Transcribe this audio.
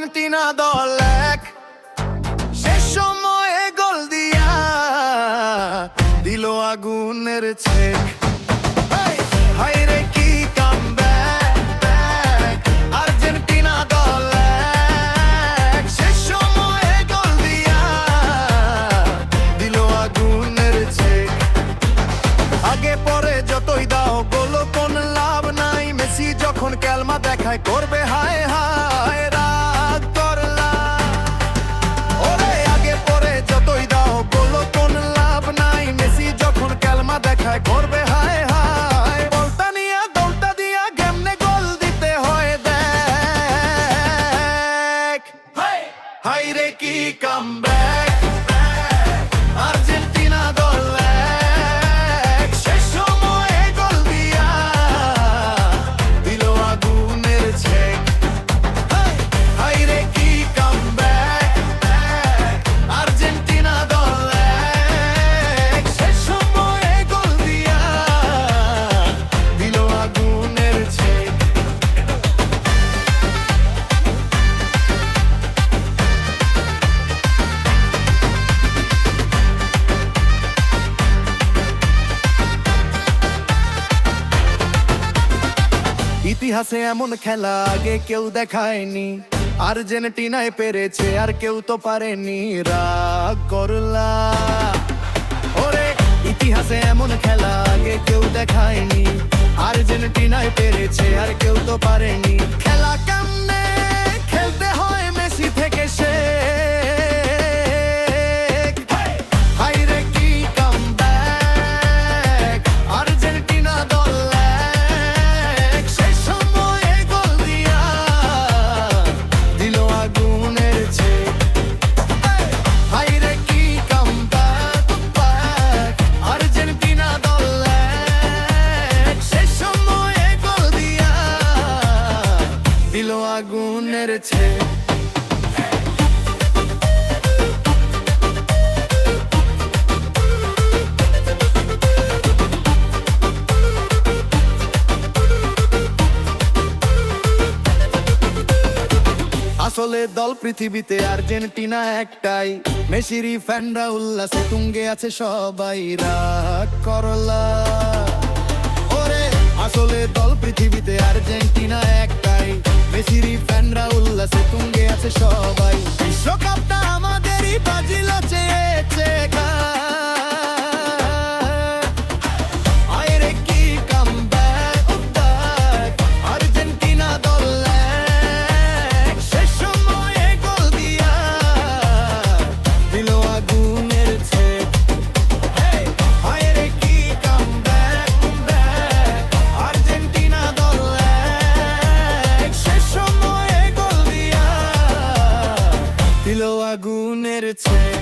Argentina দল এক, শেষ সময়ে গোল দিয়া দিল আগুনের ছেক। হায়রে কি কামব্যাক, আর্জেন্টিনা দল এক, শেষ সময়ে গোল দিয়া দিল আগুনের ছেক। আগে পরে যতই দাও গোল কোন লাভ নাই, মেসি যখন ক্যালমা দেখায় করবে হায় হায় রাগ করলা। ওরে আগে পরে যতই দাও গোল কোন লাভ নাই, মেসি যখন ক্যালমা দেখায় করবে হায় হায়। বলটা নিয়ে দৌড়টা দিয়া কেমনে গোল দিতে হয় দেখ। হায়রে কি কামব্যাক, আর্জেন্টিনা দল এক, শেষ সময়ে গোল দিয়া দিল আগুনের ছেক। হায়রে কি কামব্যাক, আর্জেন্টিনা দল এক, শেষ সময়ে গোল দিয়া দিল আগুনের ছেক। ইতিহাসে এমন খেলা আগে কেউ দেখায়নি, আর্জেন্টিনায় পেরেছে আর কেউ তো পারেনি রাগ করলা। ওরে ইতিহাসে এমন খেলা আগে কেউ দেখায়নি, আর্জেন্টিনায় পেরেছে আর কেউ তো পারেনি। খেলা কেমনে খেলতে হয় মেসি থেকে শেখ। হায়রে কি কামব্যাক, আর্জেন্টিনা দল এক, শেষ সময়ে গোল দিয়া দিল আগুনের ছেক। হায়রে কি কামব্যাক, আর্জেন্টিনা দল এক, শেষ সময়ে গোল দিয়া দিল আগুনের ছেক। আসলে দল পৃথিবীতে আর্জেন্টিনা একটাই, মেসিরই ফ্যানরা উল্লাসে তুঙ্গে আছে সবাই রাগ করলা। ওরে আসলে দল পৃথিবীতে আর্জেন্টিনা একটাই, মেসিরই ফ্যানরা উল্লাসে তুঙ্গে আছে সবাই। বিশ্বকাপটা আমাদেরই বাজিল চেয়েছে আগুনের ছেক।